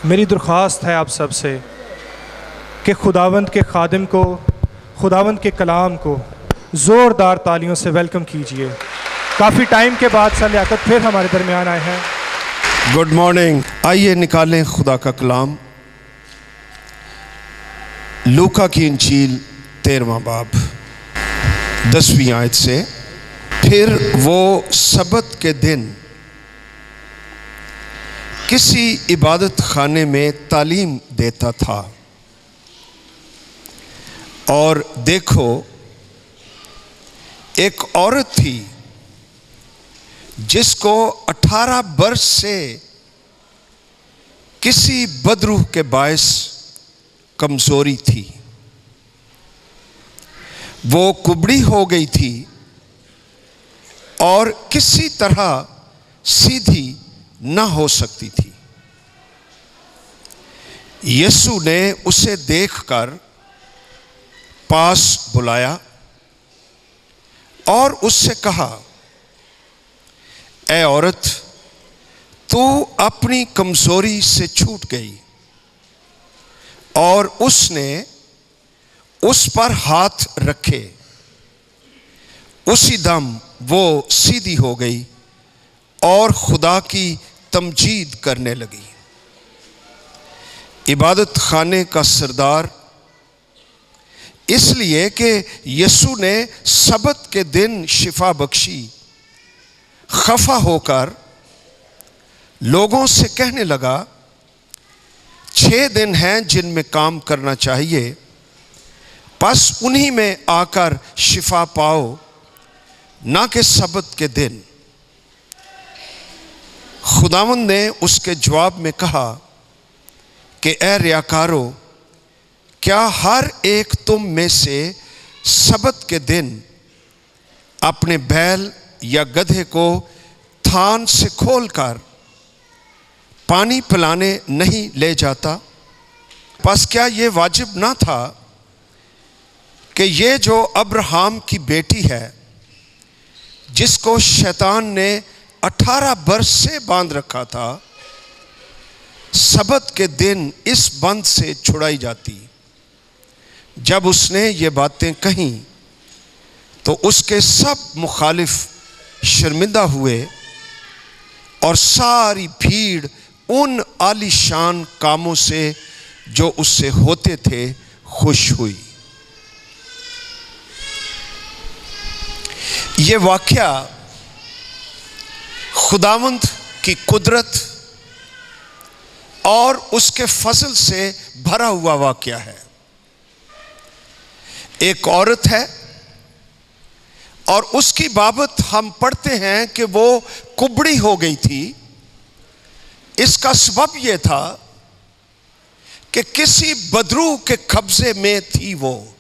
मेरी दरख्वास्त है आप सब से कि खुदावंद के खादिम को, खुदावंद के कलाम को ज़ोरदार तालियों से वेलकम कीजिए। काफ़ी टाइम के बाद सर लियाकत फिर हमारे दरमियान आए हैं। Good morning. आइए निकालें खुदा का कलाम, लूका की इंजील 13वां बाब 10वीं आयत से। फिर वो सबत के दिन किसी इबादत खाने में तालीम देता था, और देखो एक औरत थी जिसको 18 वर्ष से किसी बदरूह के बायस कमजोरी थी। वो कुबड़ी हो गई थी और किसी तरह सीधी ना हो सकती थी। यीशु ने उसे देखकर पास बुलाया और उससे कहा, ऐ औरत, तू अपनी कमजोरी से छूट गई। और उसने उस पर हाथ रखे, उसी दम वो सीधी हो गई और खुदा की तमजीद करने लगी। इबादत खाने का सरदार, इसलिए कि यीशु ने सबत के दिन शिफा बख्शी, खफा होकर लोगों से कहने लगा, 6 दिन हैं जिनमें काम करना चाहिए, बस उन्हीं में आकर शिफा पाओ, ना कि सबत के दिन। खुदावंद ने उसके जवाब में कहा कि ऐ रियाकारो, क्या हर एक तुम में से सबत के दिन अपने बैल या गधे को थान से खोलकर पानी पिलाने नहीं ले जाता? बस क्या ये वाजिब ना था कि ये जो अब्राहम की बेटी है, जिसको शैतान ने 18 वर्ष से बांध रखा था, सबत के दिन इस बंध से छुड़ाई जाती? जब उसने ये बातें कहीं तो उसके सब मुखालिफ शर्मिंदा हुए और सारी भीड़ उन आलीशान कामों से जो उससे होते थे खुश हुई। ये वाकया खुदावंद की कुदरत और उसके फजल से भरा हुआ वाकया है। एक औरत है और उसकी बाबत हम पढ़ते हैं कि वो कुबड़ी हो गई थी। इसका सबब यह था कि किसी बदरू के कब्जे में थी वो,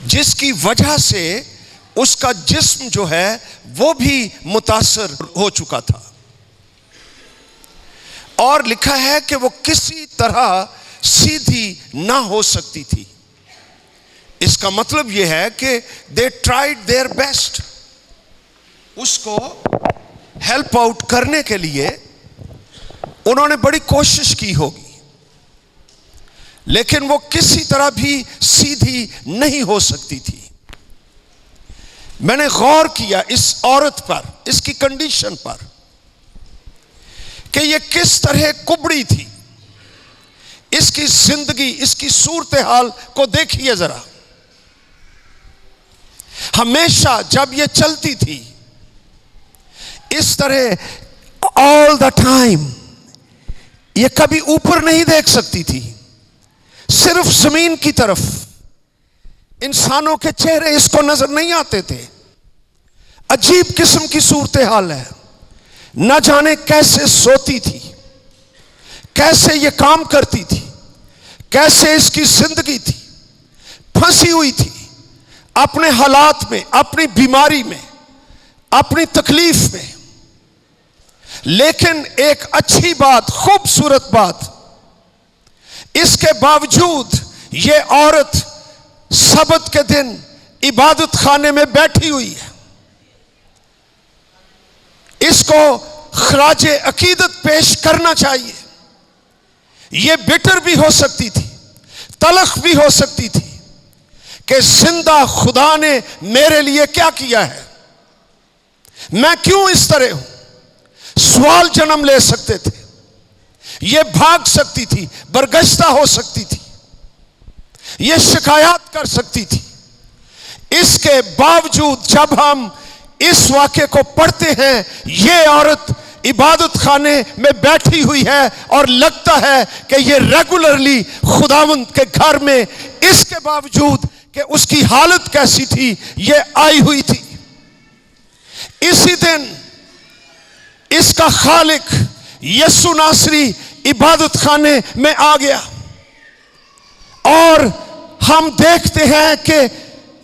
जिसकी वजह से उसका जिस्म जो है वो भी मुतासर हो चुका था। और लिखा है कि वो किसी तरह सीधी ना हो सकती थी। इसका मतलब यह है कि दे ट्राइड देयर बेस्ट, उसको हेल्प आउट करने के लिए उन्होंने बड़ी कोशिश की होगी, लेकिन वो किसी तरह भी सीधी नहीं हो सकती थी। मैंने गौर किया इस औरत पर, इसकी कंडीशन पर, कि ये किस तरह कुबड़ी थी। इसकी जिंदगी, इसकी सूरत हाल को देखिए जरा। हमेशा जब ये चलती थी इस तरह ऑल द टाइम, ये कभी ऊपर नहीं देख सकती थी, सिर्फ जमीन की तरफ। इंसानों के चेहरे इसको नजर नहीं आते थे। अजीब किस्म की सूरत हाल है। न जाने कैसे सोती थी, कैसे ये काम करती थी, कैसे इसकी जिंदगी थी, फंसी हुई थी अपने हालात में, अपनी बीमारी में, अपनी तकलीफ में। लेकिन एक अच्छी बात, खूबसूरत बात, इसके बावजूद ये औरत सबत के दिन इबादत खाने में बैठी हुई है। इसको खराजे अकीदत पेश करना चाहिए। ये बिटर भी हो सकती थी, तलख भी हो सकती थी कि जिंदा खुदा ने मेरे लिए क्या किया है, मैं क्यों इस तरह हूं। सवाल जन्म ले सकते थे, ये भाग सकती थी, बरगश्ता हो सकती थी, ये शिकायत कर सकती थी। इसके बावजूद जब हम इस वाक्य को पढ़ते हैं, ये औरत इबादत खाने में बैठी हुई है और लगता है कि ये रेगुलरली खुदावंद के घर में, इसके बावजूद कि उसकी हालत कैसी थी, ये आई हुई थी। इसी दिन इसका खालिक यीशु नासरी इबादत खाने में आ गया और हम देखते हैं कि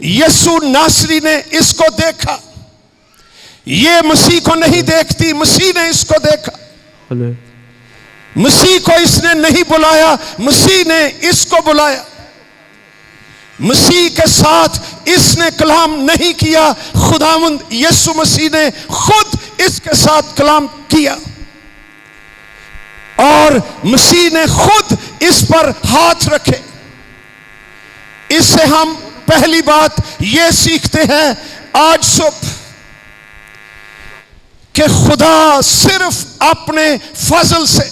यीशु नासरी ने इसको देखा। ये मसीह को नहीं देखती, मसीह ने इसको देखा। मसीह को इसने नहीं बुलाया, मसीह ने इसको बुलाया। मसीह के साथ इसने कलाम नहीं किया, खुदावंद यीशु मसीह ने खुद इसके साथ कलाम किया और मसीह ने खुद इस पर हाथ रखे। इससे हम पहली बात यह सीखते हैं आज सुबह कि खुदा सिर्फ अपने फजल से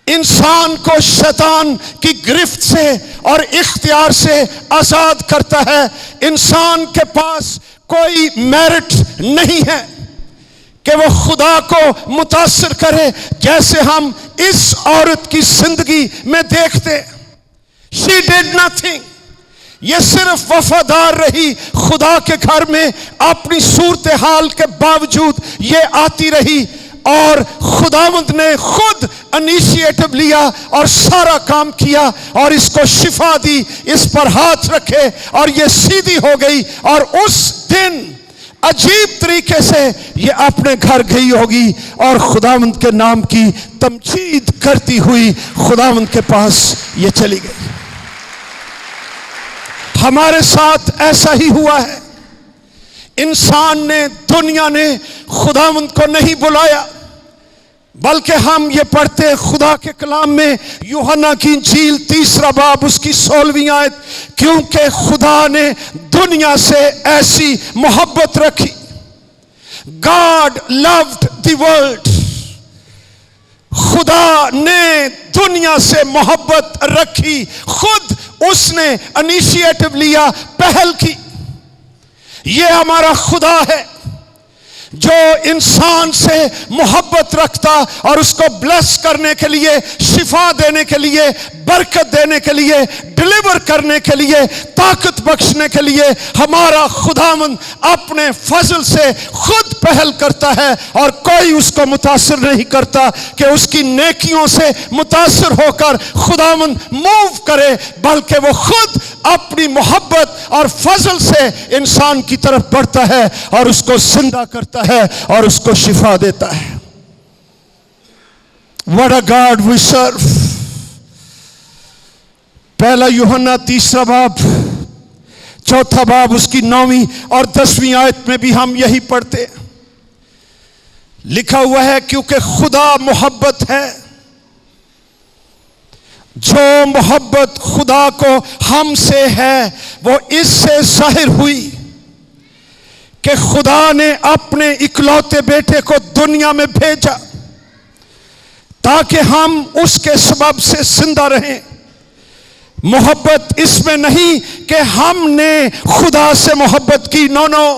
इंसान को शैतान की गिरफ्त से और इख्तियार से आजाद करता है। इंसान के पास कोई मेरिट नहीं है कि वो खुदा को मुतासिर करे, जैसे हम इस औरत की जिंदगी में देखते। शी डिड नथिंग, ये सिर्फ वफादार रही खुदा के घर में, अपनी सूरत हाल के बावजूद ये आती रही और खुदावंद ने खुद इनिशिएटिव लिया और सारा काम किया और इसको शिफा दी, इस पर हाथ रखे और ये सीधी हो गई और उस दिन अजीब तरीके से ये अपने घर गई होगी और खुदावंद के नाम की तमजीद करती हुई खुदावंद के पास ये चली गई। हमारे साथ ऐसा ही हुआ है। इंसान ने, दुनिया ने खुदावंद को नहीं बुलाया, बल्कि हम ये पढ़ते हैं खुदा के कलाम में, यूहन्ना की इंजील 3 बाब उसकी 16वीं आयत, क्योंकि खुदा ने दुनिया से ऐसी मोहब्बत रखी, गॉड लव्ड द वर्ल्ड, खुदा ने दुनिया से मोहब्बत रखी, खुद उसने इनिशिएटिव लिया, पहल की। ये हमारा खुदा है जो इंसान से मोहब्बत रखता और उसको ब्लेस करने के लिए, शिफा देने के लिए, बरकत देने के लिए, डिलीवर करने के लिए, ताकत बख्शने के लिए हमारा खुदावंद अपने फजल से खुद पहल करता है और कोई उसको मुतासिर नहीं करता कि उसकी नेकियों से मुतासिर होकर खुदावंद मूव करे, बल्कि वो खुद अपनी मोहब्बत और फजल से इंसान की तरफ बढ़ता है और उसको जिंदा करता है और उसको शिफा देता है। What a God we serve। पहला यूहन्ना 3 बाब 4 बाब उसकी 9वीं और 10वीं आयत में भी हम यही पढ़ते, लिखा हुआ है, क्योंकि खुदा मोहब्बत है, जो मोहब्बत खुदा को हमसे है वो इससे जाहिर हुई कि खुदा ने अपने इकलौते बेटे को दुनिया में भेजा ताकि हम उसके सबब से जिंदा रहें। मोहब्बत इसमें नहीं कि हमने खुदा से मोहब्बत की, नो नो,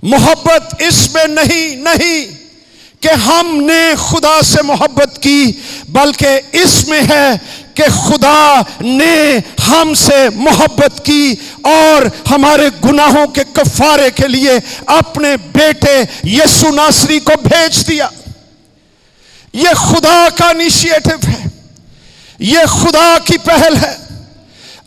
मोहब्बत इसमें नहीं कि हमने खुदा से मोहब्बत की, बल्कि इसमें है कि खुदा ने हमसे मोहब्बत की और हमारे गुनाहों के कफारे के लिए अपने बेटे यीशु नासरी को भेज दिया। यह खुदा का इनिशिएटिव है, यह खुदा की पहल है।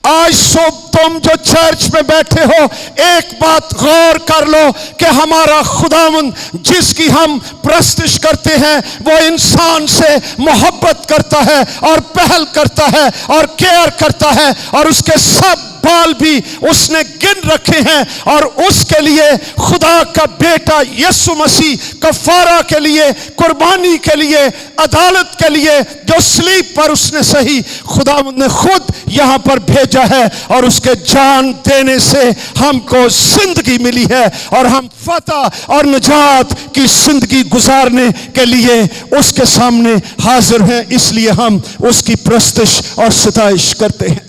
आज सुबह तुम जो चर्च में बैठे हो, एक बात गौर कर लो कि हमारा खुदावंद जिसकी हम प्रस्तुत करते हैं वो इंसान से मोहब्बत करता है और पहल करता है और केयर करता है और उसके सब बाल भी उसने गिन रखे हैं, और उसके लिए खुदा का बेटा यीशु मसीह कफारा के लिए, कुर्बानी के लिए, अदालत के लिए जो सलीब पर उसने सही, खुदा ने खुद यहां पर भेजा है, और उसके जान देने से हमको जिंदगी मिली है, और हम फतह और निजात की जिंदगी गुजारने के लिए उसके सामने हाजिर हैं। इसलिए हम उसकी प्रस्तुति और सताइश करते हैं।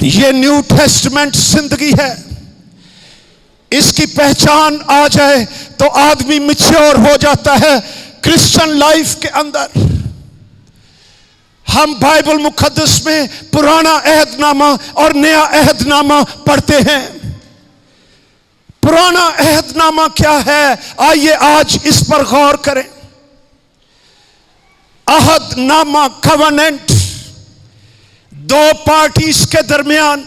ये न्यू टेस्टमेंट जिंदगी है। इसकी पहचान आ जाए तो आदमी मैच्योर हो जाता है क्रिश्चियन लाइफ के अंदर। हम बाइबल मुकद्दस में पुराना अहदनामा और नया अहदनामा पढ़ते हैं। पुराना अहदनामा क्या है, आइए आज इस पर गौर करें। अहदनामा कवेनेंट, दो पार्टीज के दरमियान।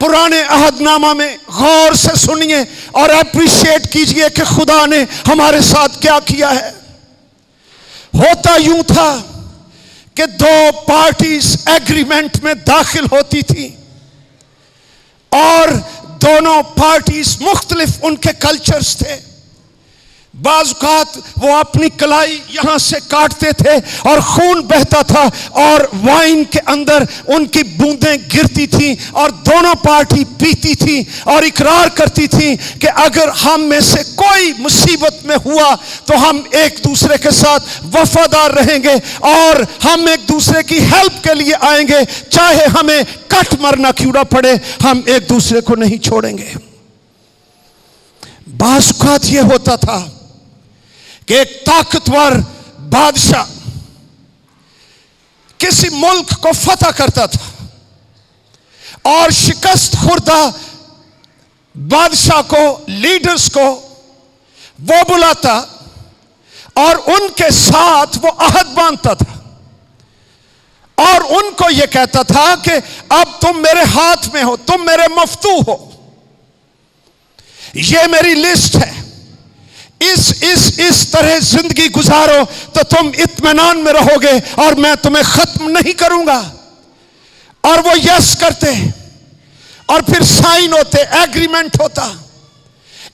पुराने अहदनामा में गौर से सुनिए और अप्रिशिएट कीजिए कि खुदा ने हमारे साथ क्या किया है। होता यूं था कि दो पार्टीज एग्रीमेंट में दाखिल होती थी, और दोनों पार्टीज मुख्तलिफ उनके कल्चर्स थे। बाज़-औक़ात वो अपनी कलाई यहां से काटते थे और खून बहता था, और वाइन के अंदर उनकी बूंदें गिरती थी, और दोनों पार्टी पीती थी और इकरार करती थी कि अगर हम में से कोई मुसीबत में हुआ तो हम एक दूसरे के साथ वफादार रहेंगे, और हम एक दूसरे की हेल्प के लिए आएंगे, चाहे हमें कट मरना क्यों ना पड़े, हम एक दूसरे को नहीं छोड़ेंगे। बाज़-औक़ात ये होता था कि एक ताकतवर बादशाह किसी मुल्क को फतह करता था, और शिकस्त खुर्दा बादशाह को, लीडर्स को वो बुलाता और उनके साथ वो अहद बांधता था, और उनको ये कहता था कि अब तुम मेरे हाथ में हो, तुम मेरे मफ्तू हो, ये मेरी लिस्ट है, इस तरह जिंदगी गुजारो तो तुम इत्मीनान में रहोगे और मैं तुम्हें खत्म नहीं करूंगा। और वो यस करते, और फिर साइन होते, एग्रीमेंट होता।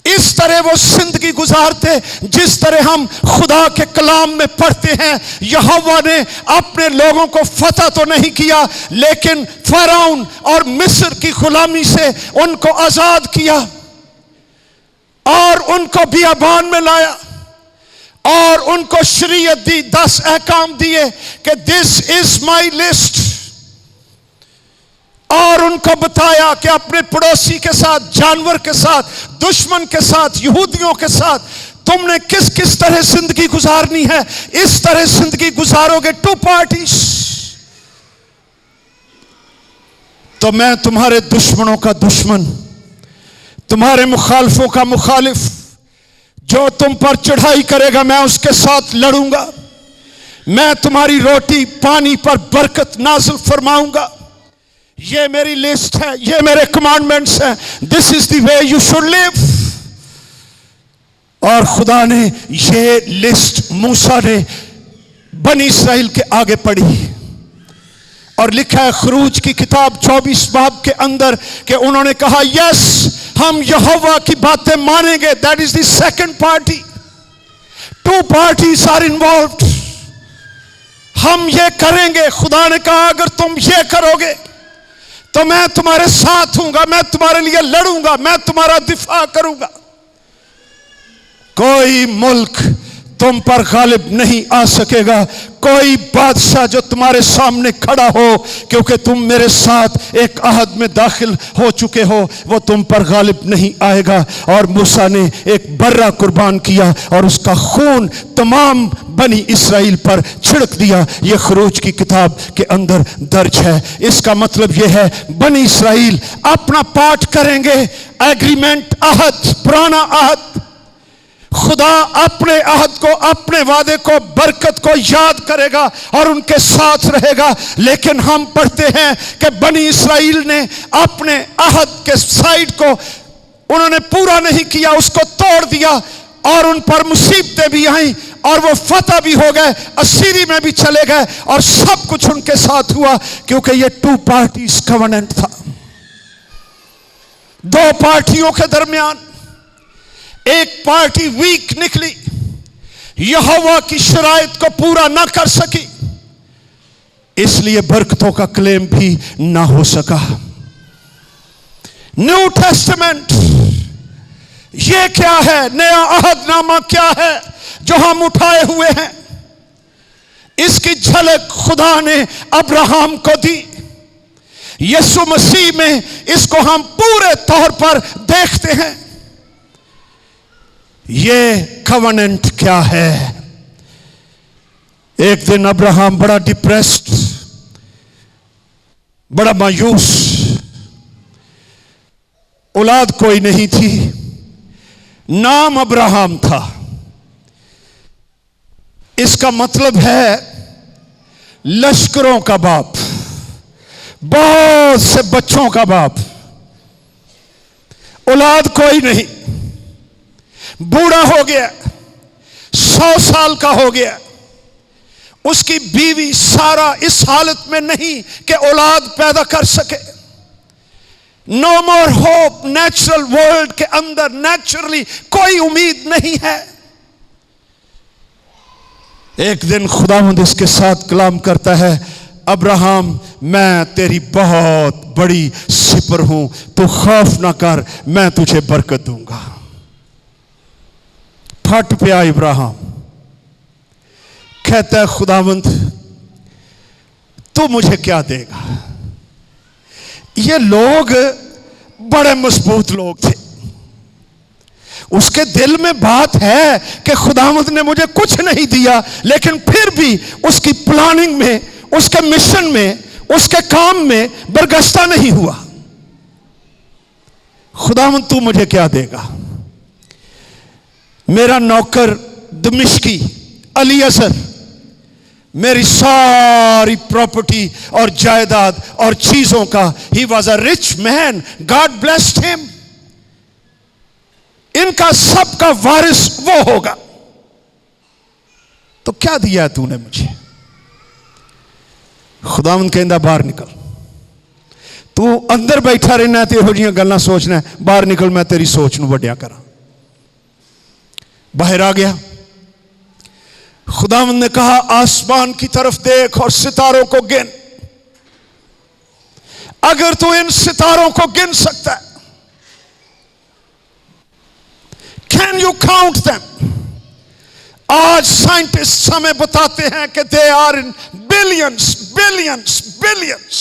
इस तरह वो जिंदगी गुजारते जिस तरह हम खुदा के कलाम में पढ़ते हैं। यहोवा ने अपने लोगों को फतह तो नहीं किया, लेकिन फ़िरौन और मिस्र की गुलामी से उनको आजाद किया, और उनको बियाबान में लाया, और उनको शरीयत दी, 10 अहकाम दिए कि दिस इज माई लिस्ट, और उनको बताया कि अपने पड़ोसी के साथ, जानवर के साथ, दुश्मन के साथ, यहूदियों के साथ तुमने किस किस तरह जिंदगी गुजारनी है। इस तरह जिंदगी गुजारोगे, टू पार्टीज, तो मैं तुम्हारे दुश्मनों का दुश्मन, तुम्हारे मुखालिफों का मुखालिफ, जो तुम पर चढ़ाई करेगा मैं उसके साथ लड़ूंगा, मैं तुम्हारी रोटी पानी पर बरकत नाज़िल फरमाऊंगा। ये मेरी लिस्ट है, ये मेरे कमांडमेंट्स हैं, this is the way you should live. और खुदा ने ये लिस्ट मूसा ने बनी इस्राएल के आगे पढ़ी, और लिखा है खरूज की किताब 24 बाब के अंदर कि उन्होंने कहा यस, हम यहोवा की बातें मानेंगे। That is the second party. Two parties are involved. हम ये करेंगे। खुदा ने कहा अगर तुम ये करोगे तो मैं तुम्हारे साथ हूंगा, मैं तुम्हारे लिए लड़ूंगा, मैं तुम्हारा दिफा करूंगा। कोई मुल्क तुम पर गालिब नहीं आ सकेगा, कोई बादशाह जो तुम्हारे सामने खड़ा हो, क्योंकि तुम मेरे साथ एक अहद में दाखिल हो चुके हो, वो तुम पर गालिब नहीं आएगा। और मूसा ने एक बर्रा कुर्बान किया और उसका खून तमाम बनी इस्राएल पर छिड़क दिया। ये खरूज की किताब के अंदर दर्ज है। इसका मतलब यह है बनी इस्राएल अपना पाठ करेंगे, एग्रीमेंट, अहद, पुराना अहद। खुदा अपने अहद को, अपने वादे को, बरकत को याद करेगा और उनके साथ रहेगा। लेकिन हम पढ़ते हैं कि बनी इस्राएल ने अपने अहद के साइड को उन्होंने पूरा नहीं किया, उसको तोड़ दिया और उन पर मुसीबतें भी आई और वो फतह भी हो गए, असीरी में भी चले गए और सब कुछ उनके साथ हुआ, क्योंकि ये 2 पार्टीज कवेनेंट था। 2 पार्टियों के दरमियान एक पार्टी वीक निकली, यहोवा की शराइत को पूरा ना कर सकी, इसलिए बरकतों का क्लेम भी ना हो सका। न्यू टेस्टमेंट ये क्या है, नया अहदनामा क्या है जो हम उठाए हुए हैं? इसकी झलक खुदा ने अब्राहम को दी। यीशु मसीह में इसको हम पूरे तौर पर देखते हैं। ये कवेनेंट क्या है? एक दिन अब्राहम बड़ा डिप्रेस्ड, बड़ा मायूस, औलाद कोई नहीं थी, नाम अब्राहम था। इसका मतलब है लश्करों का बाप, बहुत से बच्चों का बाप। औलाद कोई नहीं, बूढ़ा हो गया, 100 साल का हो गया। उसकी बीवी सारा इस हालत में नहीं कि औलाद पैदा कर सके। नो मोर होप, नेचुरल वर्ल्ड के अंदर नेचुरली कोई उम्मीद नहीं है। एक दिन खुदावंद इसके साथ कलाम करता है, अब्राहम मैं तेरी बहुत बड़ी सिपर हूं, तू खौफ ना कर, मैं तुझे बरकत दूंगा। फट पे आ इब्राहिम, कहता है खुदावंद तू मुझे क्या देगा? ये लोग बड़े मजबूत लोग थे। उसके दिल में बात है कि खुदावंद ने मुझे कुछ नहीं दिया, लेकिन फिर भी उसकी प्लानिंग में, उसके मिशन में, उसके काम में बरगश्ता नहीं हुआ। खुदावंद तू मुझे क्या देगा? मेरा नौकर दमिश्की अलीअज़र मेरी सारी प्रॉपर्टी और जायदाद और चीजों का, he was a rich man, God blessed him, इनका सबका वारिस वो होगा। तो क्या दिया तूने मुझे? खुदावंद कहंदा बाहर निकल, तू अंदर बैठा रहना ते इहो जिहियां गल्लां सोचना, बाहर निकल, मैं तेरी सोच नूं वड्डिया करा। बाहर आ गया। खुदावंद ने कहा आसमान की तरफ देख और सितारों को गिन। अगर तू इन सितारों को गिन सकता है, कैन यू काउंट देम? आज साइंटिस्ट हमें बताते हैं कि they are in billions billions billions.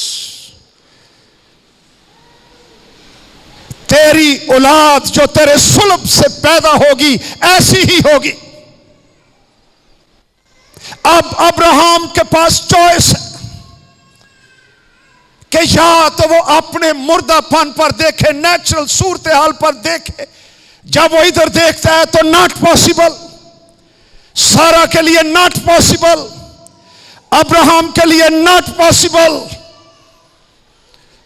तेरी औलाद जो तेरे सुलभ से पैदा होगी ऐसी ही होगी। अब अब्राहम के पास चॉइस है कि या तो वो अपने मुर्दापन पर देखे, नेचुरल सूरत हाल पर देखे। जब वो इधर देखता है तो नॉट पॉसिबल, सारा के लिए नॉट पॉसिबल, अब्राहम के लिए नॉट पॉसिबल।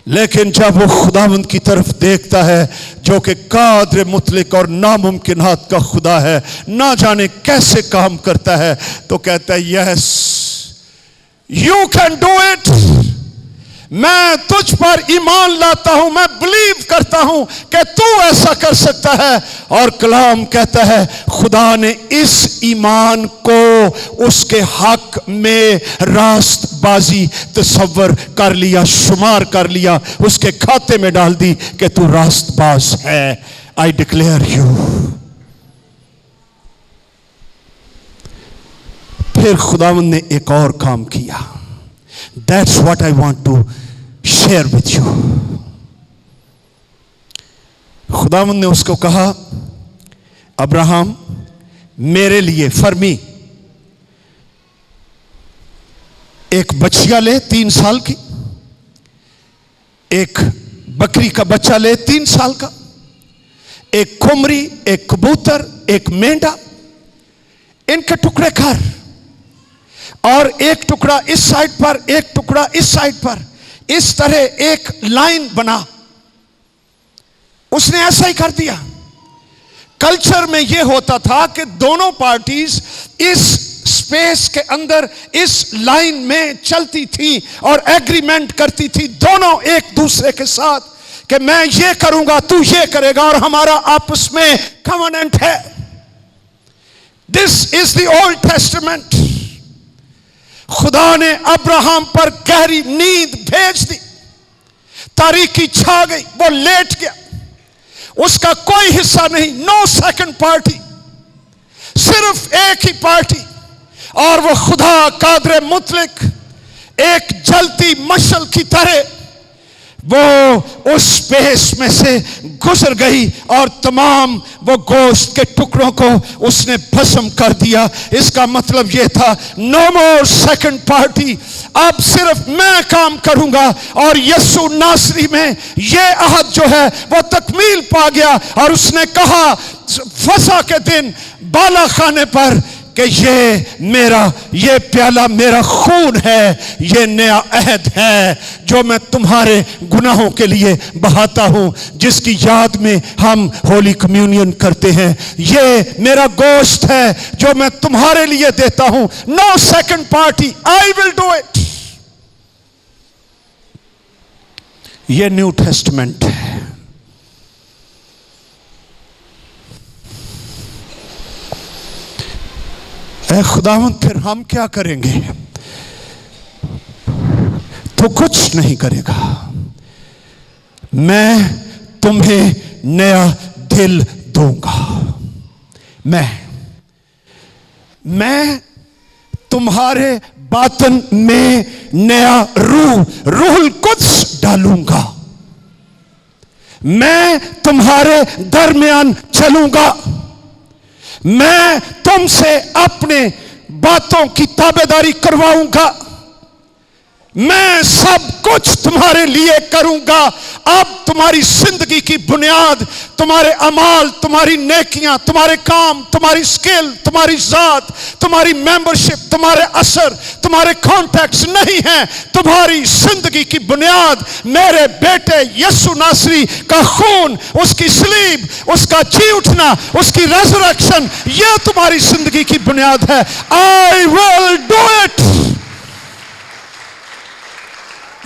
लेकिन जब वो खुदावंद की तरफ देखता है जो कि कादिर मुतलक और नामुमकिनात का खुदा है, ना जाने कैसे काम करता है, तो कहता है yes you can do it. मैं तुझ पर ईमान लाता हूं, मैं बिलीव करता हूं कि तू ऐसा कर सकता है। और कलाम कहता है खुदा ने इस ईमान को उसके हक में रास्तबाजी तसव्वुर कर लिया, शुमार कर लिया, उसके खाते में डाल दी कि तू रास्तबाज है। I declare you. फिर खुदावंद ने एक और काम किया। That's what I want to share with you. खुदावंद ने उसको कहा अब्राहम मेरे लिए, फॉर मी, एक बच्चिया ले 3 साल की, एक बकरी का बच्चा ले 3 साल का, एक कुमरी, एक कबूतर, एक मेंढा, इनके टुकड़े कर, और एक टुकड़ा इस साइड पर, एक टुकड़ा इस साइड पर, इस तरह एक लाइन बना। उसने ऐसा ही कर दिया। कल्चर में यह होता था कि दोनों पार्टीज इस स्पेस के अंदर इस लाइन में चलती थी और एग्रीमेंट करती थी दोनों एक दूसरे के साथ कि मैं ये करूंगा, तू ये करेगा, और हमारा आपस में कवेनेंट है। This is the old testament. खुदा ने अब्राहम पर गहरी नींद भेज दी, तारीकी छा गई, वो लेट गया, उसका कोई हिस्सा नहीं, नो सेकंड पार्टी, सिर्फ एक ही पार्टी, और वो खुदा कादरे मुतलक एक जलती मशल की तरह वो उस स्पेस में से गुजर गई और तमाम वो गोश्त के टुकड़ों को उसने भस्म कर दिया। इसका मतलब यह था नो मोर सेकंड पार्टी, अब सिर्फ मैं काम करूंगा। और यीशु नासरी में यह अहद जो है वो तकमील पा गया और उसने कहा फसा के दिन बाला खाने पर कि ये प्याला मेरा खून है, ये नया अहद है जो मैं तुम्हारे गुनाहों के लिए बहाता हूं, जिसकी याद में हम होली कम्युनियन करते हैं। ये मेरा गोश्त है जो मैं तुम्हारे लिए देता हूं। No second party, I will do it. ये न्यू टेस्टमेंट है। खुदावंद फिर हम क्या करेंगे? तो कुछ नहीं करेगा। मैं तुम्हें नया दिल दूंगा। मैं तुम्हारे बातन में नया रूहुल कुद्स डालूंगा। मैं तुम्हारे दरमियान चलूंगा। मैं तुमसे अपने बातों की ताबेदारी करवाऊंगा। मैं सब कुछ तुम्हारे लिए करूंगा। अब तुम्हारी जिंदगी की बुनियाद तुम्हारे अमाल, तुम्हारी नेकियां, तुम्हारे काम, तुम्हारी स्किल, तुम्हारी जात, तुम्हारी मेंबरशिप, तुम्हारे असर, तुम्हारे कॉन्टैक्ट्स नहीं है। तुम्हारी जिंदगी की बुनियाद मेरे बेटे यीशु नासरी का खून, उसकी सलीब, उसका जी उठना, उसकी रेजरेक्शन, यह तुम्हारी जिंदगी की बुनियाद है। आई विल डू इट।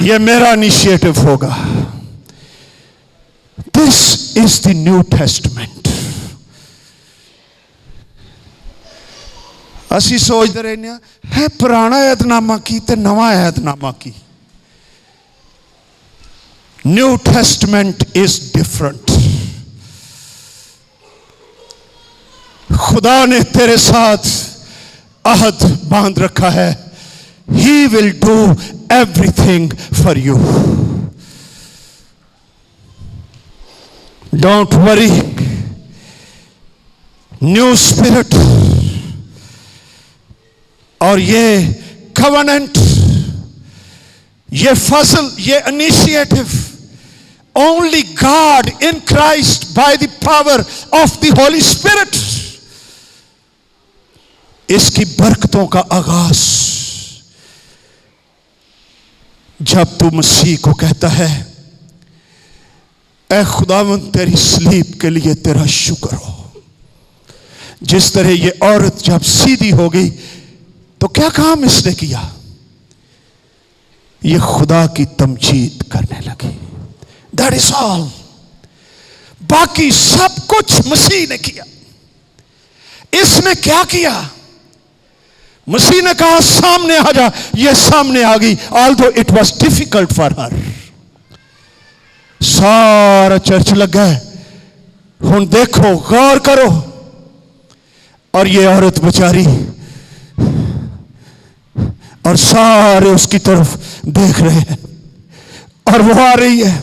ये मेरा इनिशिएटिव होगा। This is the new testament. असी सोचते रहने है पुराना ऐतनामा की ते नवा ऐतनामा की। New testament is different. खुदा ने तेरे साथ अहद बांध रखा है। He will do everything for you. Don't worry. New spirit और ये covenant, ये फसल, ये initiative, only God in Christ by the power of the Holy Spirit. इसकी बरकतों का आगाज जब तू मसीह को कहता है, ऐ खुदावंद तेरी सलीब के लिए तेरा शुक्र हो। जिस तरह ये औरत जब सीधी हो गई तो क्या काम इसने किया? ये खुदा की तमजीद करने लगी। That is all. बाकी सब कुछ मसीह ने किया। इसने क्या किया? मसीह ने कहा सामने आ जा, ये सामने आ गई। Although it was difficult for her. सारा चर्च लगा है, हुन देखो, गौर करो। और ये औरत बेचारी, और सारे उसकी तरफ देख रहे हैं, और वो आ रही है।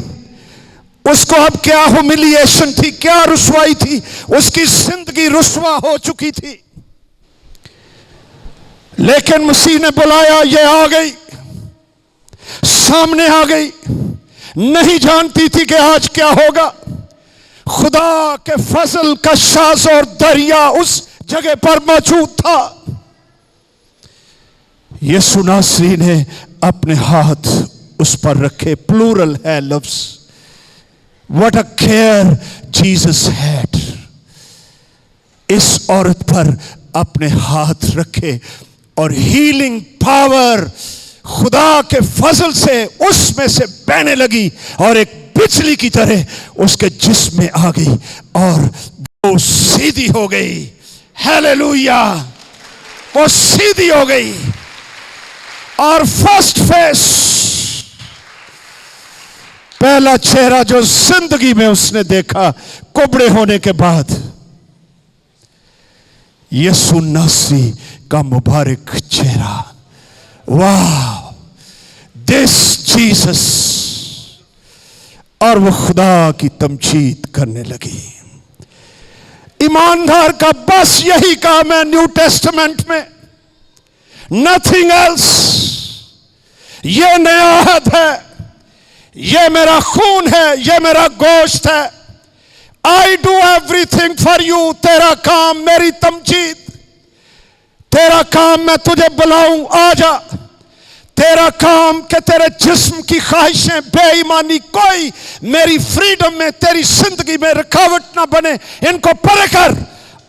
उसको अब क्या ह्यूमिलिएशन थी, क्या रुसवाई थी। उसकी जिंदगी रुसवा हो चुकी थी, लेकिन मसीह ने बुलाया, ये आ गई, सामने आ गई। नहीं जानती थी कि आज क्या होगा। खुदा के फजल का शाज़ और दरिया उस जगह पर मौजूद था। यीशु नासरी ने अपने हाथ उस पर रखे। प्लूरल है लफ्ज। What a care Jesus had. इस औरत पर अपने हाथ रखे और हीलिंग पावर खुदा के फजल से उसमें से बहने लगी और एक बिजली की तरह उसके जिस्म में आ गई और वो सीधी हो गई। हालेलुया, वो सीधी हो गई। और फर्स्ट फेस, पहला चेहरा जो जिंदगी में उसने देखा कुबड़े होने के बाद, यीशु नासरी का मुबारक चेहरा। वाह, दिस जीसस। और वो खुदा की तमजीद करने लगी। ईमानदार का बस यही काम है न्यू टेस्टमेंट में, नथिंग एल्स। ये नया अहद है, ये मेरा खून है, ये मेरा गोश्त है। I do everything for you. तेरा काम मेरी तमजीद, तेरा काम मैं तुझे बुलाऊं, आ जा। तेरा काम कि तेरे जिस्म की ख्वाहिशें, बेईमानी कोई मेरी फ्रीडम में, तेरी जिंदगी में रुकावट ना बने, इनको परे कर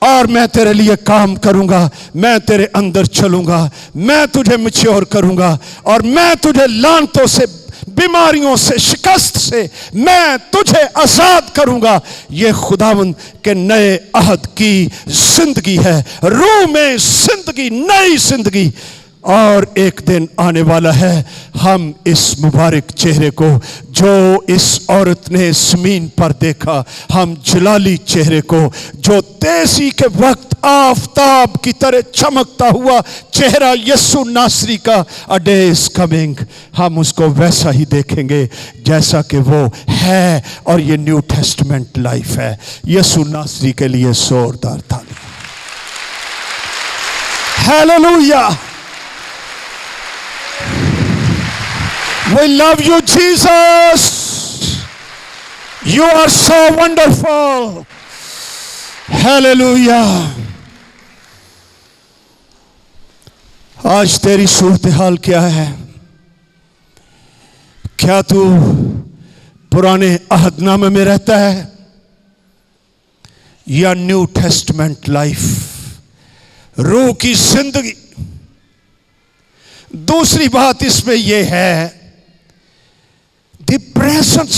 और मैं तेरे लिए काम करूंगा। मैं तेरे अंदर चलूंगा, मैं तुझे मैच्योर करूंगा और मैं तुझे लानतों से, बीमारियों से, शिकस्त से मैं तुझे आजाद करूंगा। ये खुदावंद के नए अहद की जिंदगी है, रूह में जिंदगी, नई जिंदगी। और एक दिन आने वाला है, हम इस मुबारक चेहरे को जो इस औरत ने ज़मीन पर देखा, हम जलाली चेहरे को जो तेजी के वक्त आफताब की तरह चमकता हुआ चेहरा यीशु नासरी का, अ डे इज कमिंग, हम उसको वैसा ही देखेंगे जैसा कि वो है। और ये न्यू टेस्टमेंट लाइफ है। यीशु नासरी के लिए जोरदार ताली। Hallelujah. We love you, Jesus. You are so wonderful. Hallelujah. आज तेरी सूरत हाल क्या है? क्या तू पुराने अहदनामे में रहता है या न्यू टेस्टमेंट लाइफ, रूह की जिंदगी? दूसरी बात इसमें यह है, the presence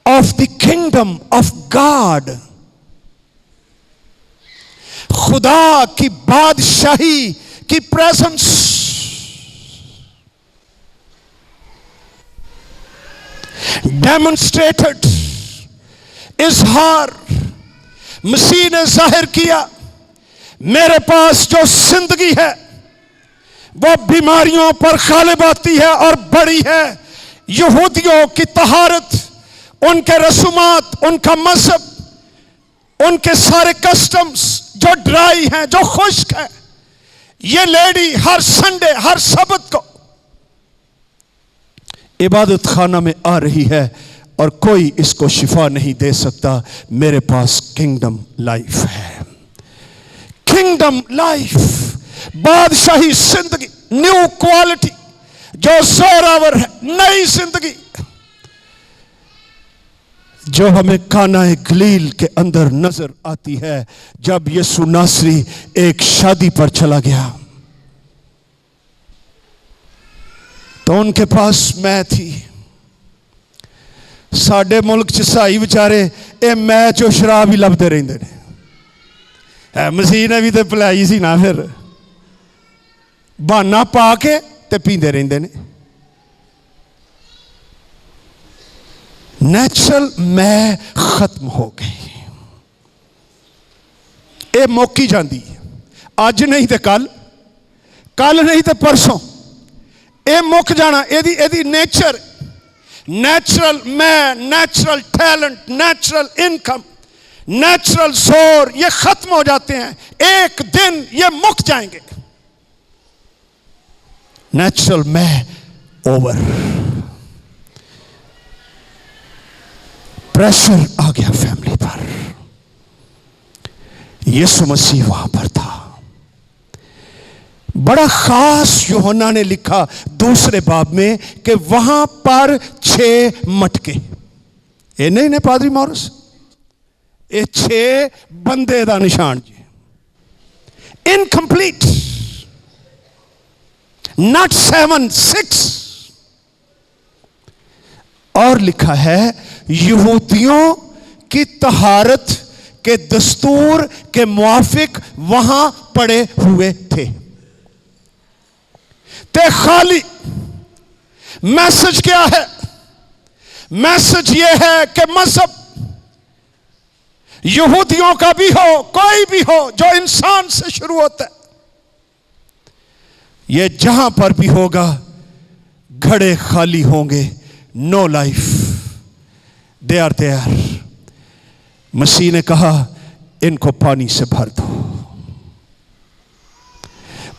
of the kingdom of God, खुदा की बादशाही की प्रेजेंस। डेमोन्स्ट्रेटेड, इजहार मसीह ने जाहिर किया, मेरे पास जो जिंदगी है वो बीमारियों पर गालिब आती है और बड़ी है। यहूदियों की तहारत, उनके रसूमात, उनका मजहब, उनके सारे कस्टम्स जो ड्राई हैं, जो खुश्क है, ये लेडी हर संडे, हर सबत को इबादत खाना में आ रही है और कोई इसको शिफा नहीं दे सकता। मेरे पास किंगडम लाइफ है, किंगडम लाइफ, बादशाही जिंदगी, न्यू क्वालिटी जो जोरावर है, नई जिंदगी जो हमें काना गलील के अंदर नजर आती है। जब यीशु नासरी एक शादी पर चला गया तो उनके पास मैं थी। साडे मुल्क च साई बेचारे ये मैच और शराब ही लभदे रहिंदे ने। मसीह ने भी तो पिलाई सी ना, फिर बहाना पा के ते पींदे रहिंदे ने। नेचुरल मैं खत्म हो गई, ये मुक्की जाती, अज नहीं तो कल, कल नहीं तो परसों, ये मुक जाना। एदी नेचर, नेचुरल मैं, natural talent, natural income, natural जोर, ये खत्म हो जाते हैं। एक दिन ये मुक जाएंगे। नेचुरल मैं ओवर। प्रेशर आ गया फैमिली पर। यीशु मसीह वहां पर था। बड़ा खास यूहन्ना ने लिखा दूसरे बाब में कि वहां पर 6 मटके, ये नहीं ने पादरी मॉरिस, ये 6 बंदे दा निशान जी, इनकम्प्लीट, नॉट 7, 6। और लिखा है यहूदियों की तहारत के दस्तूर के मुआफिक वहां पड़े हुए थे। ते खाली मैसेज क्या है? मैसेज यह है कि मजहब यहूदियों का भी हो, कोई भी हो, जो इंसान से शुरू होता है, यह जहां पर भी होगा घड़े खाली होंगे, no life, they are there. मसीह ने कहा इनको पानी से भर दो।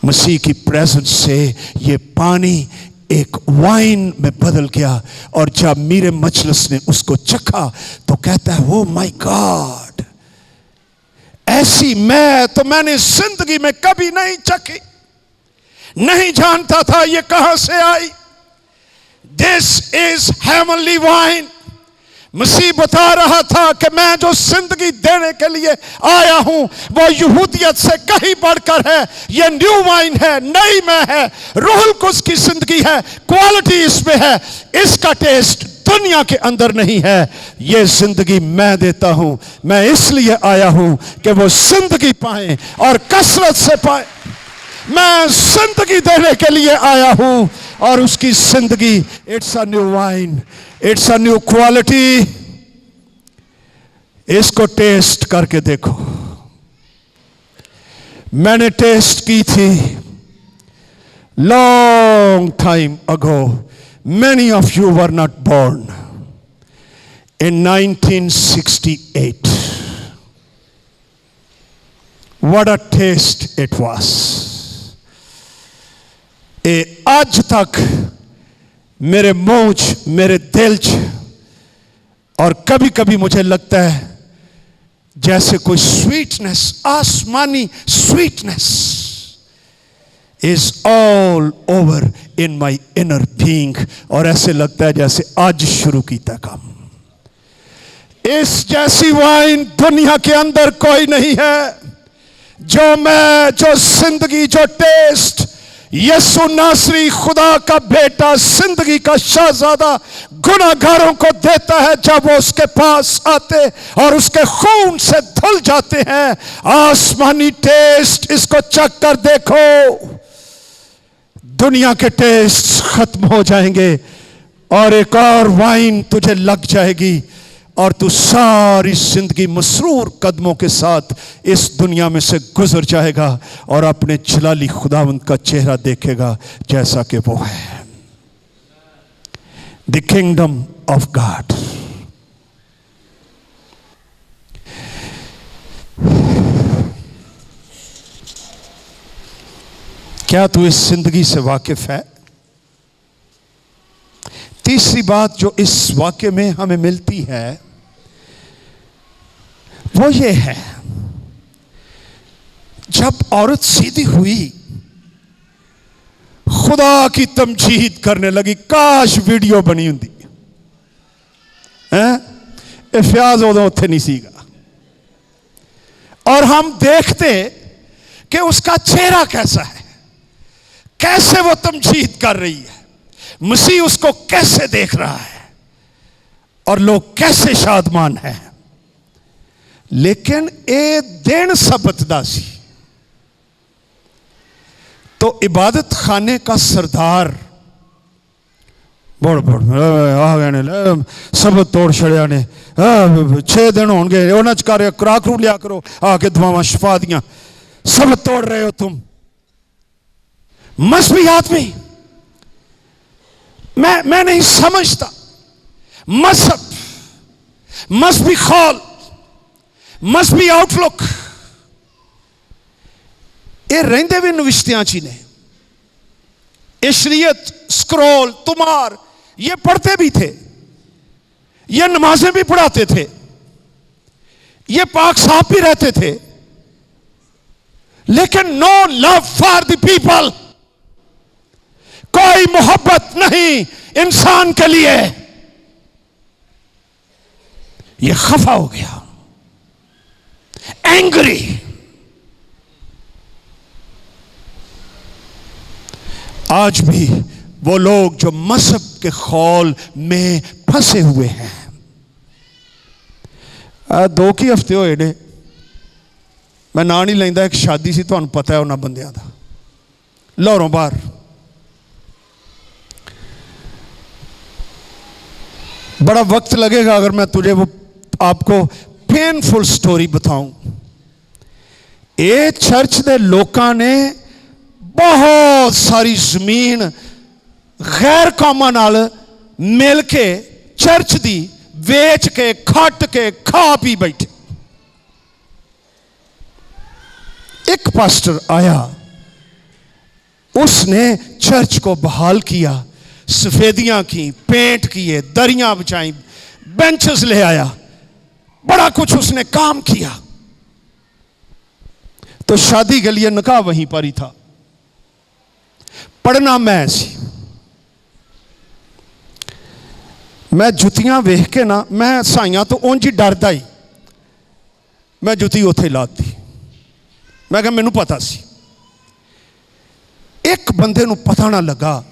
मसीह की प्रेजेंस से ये पानी एक वाइन में बदल गया, और जब मीरे मजलिस ने उसको चखा तो कहता है ओ माय गॉड, ऐसी मैंने जिंदगी में कभी नहीं चखी, नहीं जानता था ये कहां से आई। This is heavenly wine. मसीह बता रहा था कि मैं जो जिंदगी देने के लिए आया हूं वो यहूदियत से कहीं बढ़कर है। ये न्यू वाइन है, नई मैं है, रूहुल कुद्स की जिंदगी है, क्वालिटी इसमें है। इसका टेस्ट दुनिया के अंदर नहीं है। ये जिंदगी मैं देता हूं। मैं इसलिए आया हूं कि वो जिंदगी पाए और कसरत से पाए। मैं जिंदगी देने के लिए आया हूं, और उसकी जिंदगी, it's a new wine, it's a new quality. इसको टेस्ट करके देखो। मैंने टेस्ट की थी long time ago. Many of you were not born in 1968. What a taste it was. आज तक मेरे मुंह च, मेरे दिल च, और कभी कभी मुझे लगता है जैसे कोई स्वीटनेस, आसमानी sweetness is all over in my inner being. और ऐसे लगता है जैसे आज शुरू कीता काम। इस जैसी वाइन दुनिया के अंदर कोई नहीं है। जो जिंदगी, जो टेस्ट यीशु नासरी खुदा का बेटा, जिंदगी का शहजादा गुनाहगारों को देता है जब वो उसके पास आते और उसके खून से धुल जाते हैं। आसमानी टेस्ट, इसको चख कर देखो। दुनिया के टेस्ट खत्म हो जाएंगे और एक और वाइन तुझे लग जाएगी, और तू सारी जिंदगी मसरूर कदमों के साथ इस दुनिया में से गुजर जाएगा और अपने जलाली खुदावंद का चेहरा देखेगा जैसा कि वो है। The kingdom of God. क्या तू इस जिंदगी से वाकिफ है? तीसरी बात जो इस वाक्य में हमें मिलती है वो ये है, जब औरत सीधी हुई खुदा की तमजीद करने लगी। काश वीडियो बनी हुंदी है, इफ्याज उदों उत्थे नहीं सीगा, और हम देखते कि उसका चेहरा कैसा है, कैसे वो तमजीद कर रही है, मसीह उसको कैसे देख रहा है और लोग कैसे शादमान हैं। लेकिन ए दिन सबत दा सी, तो इबादत खाने का सरदार बोड़ बोड़ आ गए ने, सबत तोड़ छड़िया ने, 6 दिन होंगे उन्हें कर कराकरू लिया करो आके दुआवां शफा दियां, सबत तोड़ रहे हो तुम। मजहबी आदमी, मैं नहीं समझता। मजहब, मजहबी खौल, मजहबी आउटलुक, ये रहंदे भी नविश्तियां ची ने। इशरियत, स्क्रोल, तुमार ये पढ़ते भी थे, ये नमाजें भी पढ़ाते थे, ये पाक साफ भी रहते थे, लेकिन no love for the people, कोई मोहब्बत नहीं इंसान के लिए। यह खफा हो गया। एंग्री। आज भी वो लोग जो मजहब के खौल में फंसे हुए हैं, 2 ही हफ्ते होए ने, मैं ना नहीं लेंदा, एक शादी सी, तुहानू पता है उन्होंने बंदियां दा, लाहौरों बाहर। बड़ा वक्त लगेगा अगर मैं तुझे वो आपको पेनफुल स्टोरी बताऊं। ये चर्च के लोगों ने बहुत सारी जमीन गैर कौमां नाल मिल के चर्च दी वेच के खट के खा पी बैठे। एक पास्टर आया, उसने चर्च को बहाल किया, सफेदियां की, पेंट किए, दरियां बिछाई, बेंचेस ले आया, बड़ा कुछ उसने काम किया। तो शादी के लिए निकाह वहीं पर ही था, पढ़ना मैं सी। मैं जुतियां वेख के ना, मैं साइयां तो उंज ही डरदा ही, मैं जुती उत्थे लाती। मैं कहा मैनू पता सी। एक बंदे नू पता ना लगा,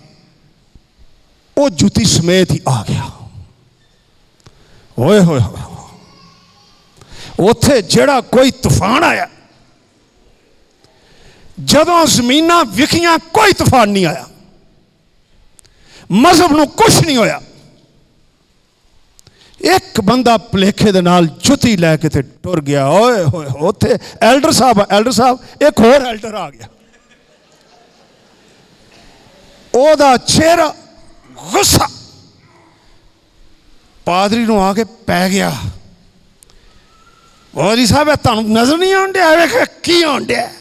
वो जुती समेत ही आ गया। ओए होए होए, उत्थे जेड़ा कोई तूफान आया, जदों जमीनां विखियां कोई तूफान नहीं आया, मजहब नू कुछ नहीं होया। एक बंदा भुलेखे दे नाल जुती लैके ते टुर गया। ओए होए, उत्थे एल्डर साहब एक होर एल्डर आ गया, ओदा चेहरा गुस्सा पादरी नू आके पै गया। पादरी साहब तुहानू नजर नहीं आउण दिया, वेख की आउण दिया।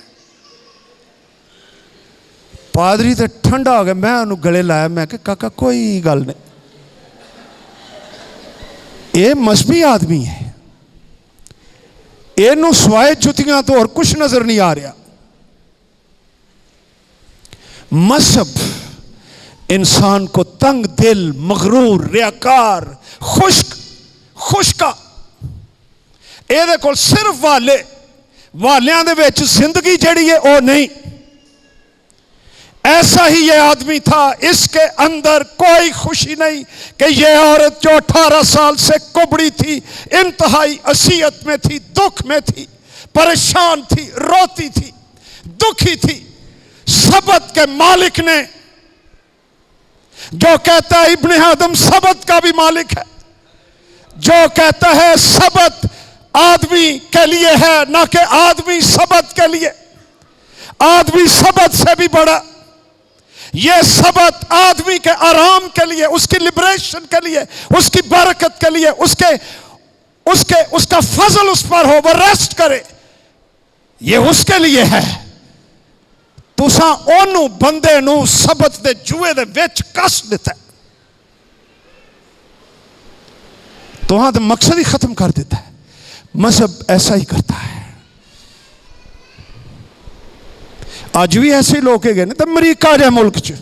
पादरी तो ठंडा हो गया। मैं उन्होंने गले लाया, मैं कहा काका कोई गल नहीं, ये मजहबी आदमी है, इनू सवाए जुतियां तो और कुछ नजर नहीं आ रहा। मजहब इंसान को तंग दिल, मगरूर, रियाकार, खुशका, ये कोल सिर्फ वालियां दे विच जिंदगी जड़ी है वो नहीं। ऐसा ही ये आदमी था, इसके अंदर कोई खुशी नहीं कि ये औरत जो 18 साल से कुबड़ी थी, इंतहाई असियत में थी, दुख में थी, परेशान थी, रोती थी, दुखी थी। सबत के मालिक ने, जो कहता है इब्ने आदम सबत का भी मालिक है, जो कहता है सबत आदमी के लिए है ना कि आदमी सबत के लिए, आदमी सबत से भी बड़ा। यह सबत आदमी के आराम के लिए, उसकी लिबरेशन के लिए, उसकी बरकत के लिए, उसका फजल उस पर हो, वह रेस्ट करे, यह उसके लिए है। तुसा ओनू बंदे नू सबत दे जुए दे विच कस दिता, तुहां दा मकसद ही खत्म कर देता है। मजहब ऐसा ही करता है। आज भी ऐसे लोग गए ना, तो अमरीका जै मुल्क च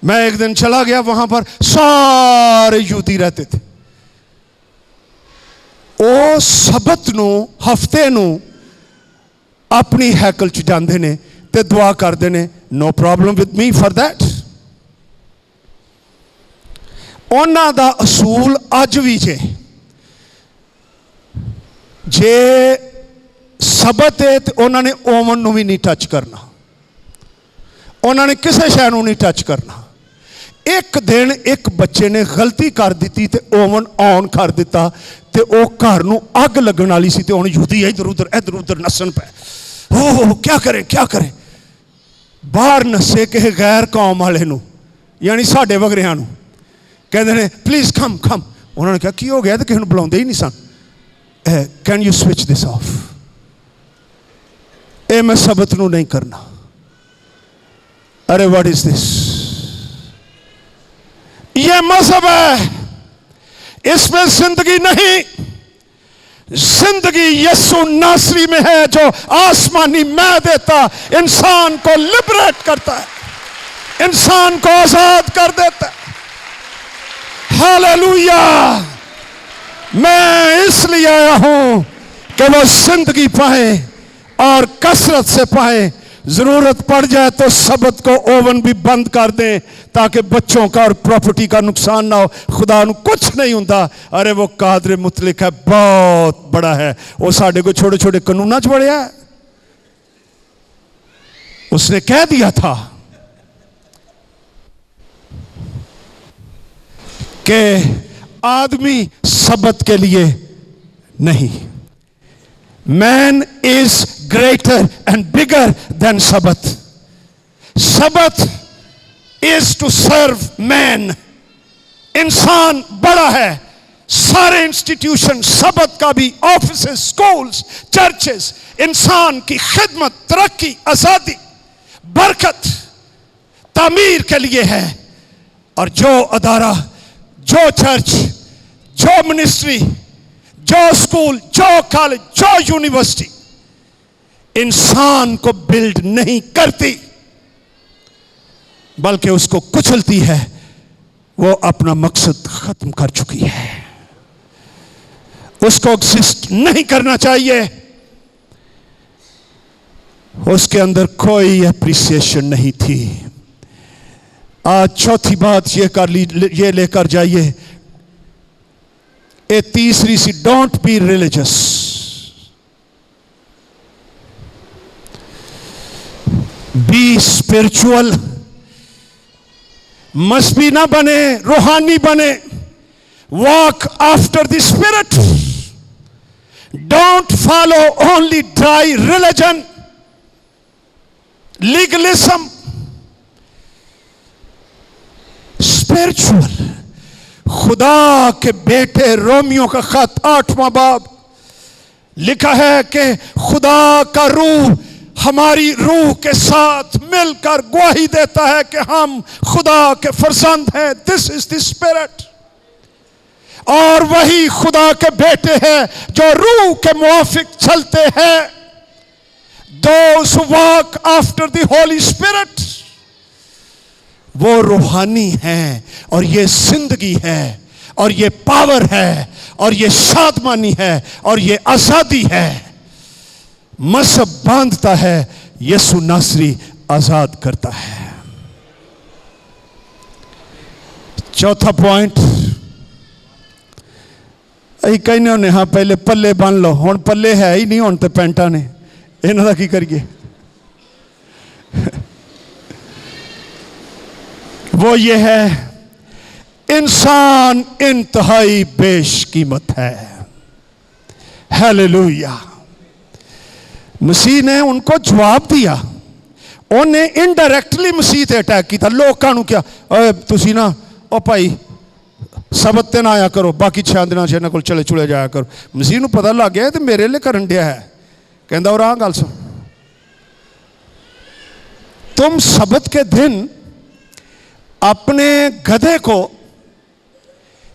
मैं एक दिन चला गया, वहां पर सारे यहूदी रहते थे। वो सबत नू, हफ्ते नू अपनी हैकल च जाते ने ते दुआ करते ने। No problem with me for that. उन्हां दा असूल अज भी जे सबत है तो उन्होंने ओवन नू भी नहीं टच करना, उन्होंने किसी शय नू नहीं टच करना। एक दिन एक बच्चे ने गलती कर दी तो ओवन ऑन कर दिता, तो वह घर नू अग लगन वाली सी, हुण यहूदी इधर उधर नसन पे। हो क्या करे, बाहर नसे किसी गैर कौम वाले नू, यानी साडे वगरियां नू, कहते हैं प्लीज कम। उन्होंने कहा की हो गया, तो किसी को बुलाते ही नहीं son. Can you switch this off, ये मैं सबत नू नहीं करना। अरे व्हाट इज दिस, ये मजहब है, इसमें जिंदगी नहीं। जिंदगी यीशु नासरी में है, जो आसमानी मैं देता, इंसान को लिबरेट करता है, इंसान को आजाद कर देता है। हालेलुया। मैं इसलिए आया हूं कि वो जिंदगी पाए और कसरत से पाए। जरूरत पड़ जाए तो सबत को ओवन भी बंद कर दें ताकि बच्चों का और प्रॉपर्टी का नुकसान ना हो। खुदा ਨੂੰ कुछ नहीं ਹੁੰਦਾ। अरे वो कादर मुतलक है, बहुत बड़ा है। वो साढ़े को छोटे छोटे कानूना च बढ़िया है। उसने कह दिया था कि आदमी सबत के लिए नहीं, man is greater and bigger than सबत। सबत इज टू सर्व मैन। इंसान बड़ा है। सारे इंस्टीट्यूशन सबत का भी, ऑफिसेस, स्कूल्स, चर्चेस, इंसान की खिदमत, तरक्की, आजादी, बरकत, तामीर के लिए है। और जो अदारा, जो चर्च, जो मिनिस्ट्री, जो स्कूल, जो कॉलेज, जो यूनिवर्सिटी इंसान को बिल्ड नहीं करती बल्कि उसको कुचलती है, वो अपना मकसद खत्म कर चुकी है। उसको एग्जिस्ट नहीं करना चाहिए। उसके अंदर कोई एप्रिसिएशन नहीं थी। आज चौथी बात ये लेकर जाइए, ए तीसरी सी, don't be religious. Be spiritual. मस्बी ना बने, रूहानी बने। Walk after the spirit. Don't follow only dry religion, legalism. Spiritual. खुदा के बेटे रोमियो का खत 8वां बाब लिखा है कि खुदा का रूह हमारी रूह के साथ मिलकर गवाही देता है कि हम खुदा के फर्जंद हैं। This is the spirit. और वही खुदा के बेटे हैं जो रूह के मुआफिक चलते हैं। Those who walk after the Holy Spirit, वो रूहानी हैं। और ये जिंदगी है, और ये पावर है, और ये शादमानी है, और ये आजादी है। मजहब बांधता है, यीशु नासरी आजाद करता है। चौथा पॉइंट, अं कहने होने हाँ पहले पल्ले बन लो, हुण पल्ले है ही नहीं, हुण तो पैंटा ने, इन्हां दा की करिए। वो ये है, इंसान इंतहाई बेशकीमत है। हालेलुया। मसीह ने उनको जवाब दिया। उन्हें इनडायरेक्टली मसीह ते अटैक किया। लोगों को क्या, तुसी ना ओ भाई सबत ते ना आया करो, बाकी 6 दिन इन्हां कोल चले चुले जाया करो। मसीह नूं पता लग गया तो मेरे लिए करन दिया है। कहंदा और गल सुन, तुम सबत के दिन अपने गधे को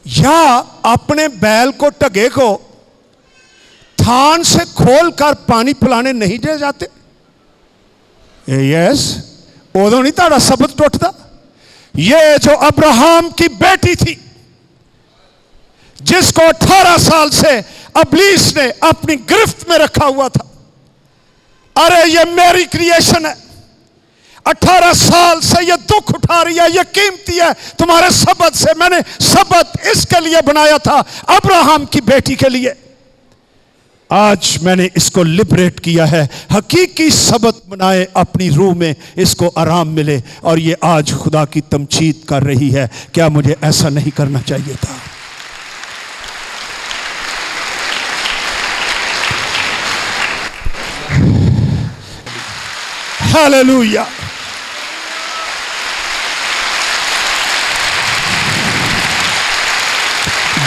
या अपने बैल को, टगे को थान से खोलकर पानी पिलाने नहीं दे जाते? यस, उदों नहीं ताड़ा सबत टुटदा। ये जो अब्राहम की बेटी थी, जिसको 18 साल से अबलीस ने अपनी गिरफ्त में रखा हुआ था। अरे ये मेरी क्रिएशन है, 18 साल से ये दुख उठा रही है, ये कीमती है तुम्हारे सबत से। मैंने सबत इसके लिए बनाया था, अब्राहम की बेटी के लिए। आज मैंने इसको लिबरेट किया है। हकीकी सबत बनाए अपनी रूह में, इसको आराम मिले। और ये आज खुदा की तमजीद कर रही है। क्या मुझे ऐसा नहीं करना चाहिए था? Hallelujah.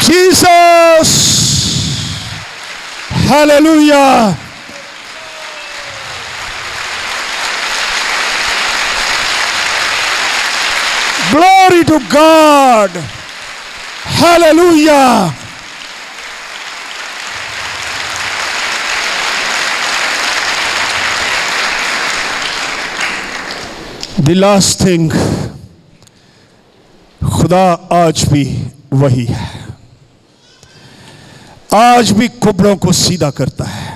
Jesus, hallelujah. Glory to God. Hallelujah. The last thing, खुदा आज भी वही है। आज भी कुबड़ों को सीधा करता है।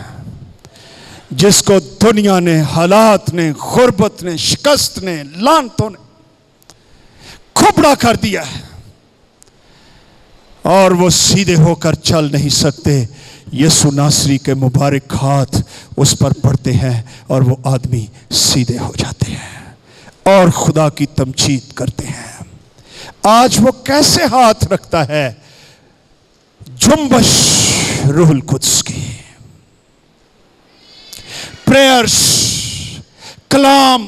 जिसको दुनिया ने, हालात ने, गुर्बत ने, शिकस्त ने, लानतों ने खुबड़ा कर दिया है और वो सीधे होकर चल नहीं सकते, यीशु नासरी के मुबारक हाथ उस पर पड़ते हैं और वो आदमी सीधे हो जाते हैं और खुदा की तमजीद करते हैं। आज वो कैसे हाथ रखता है? जुम्बश रूहुल कुद्स की, prayers, Kalam,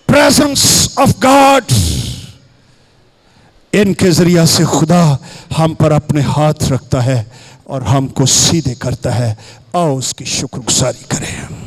presence of God, इनके जरिया से खुदा हम पर अपने हाथ रखता है और हमको सीधे करता है। आओ उसकी शुक्रगुजारी करें।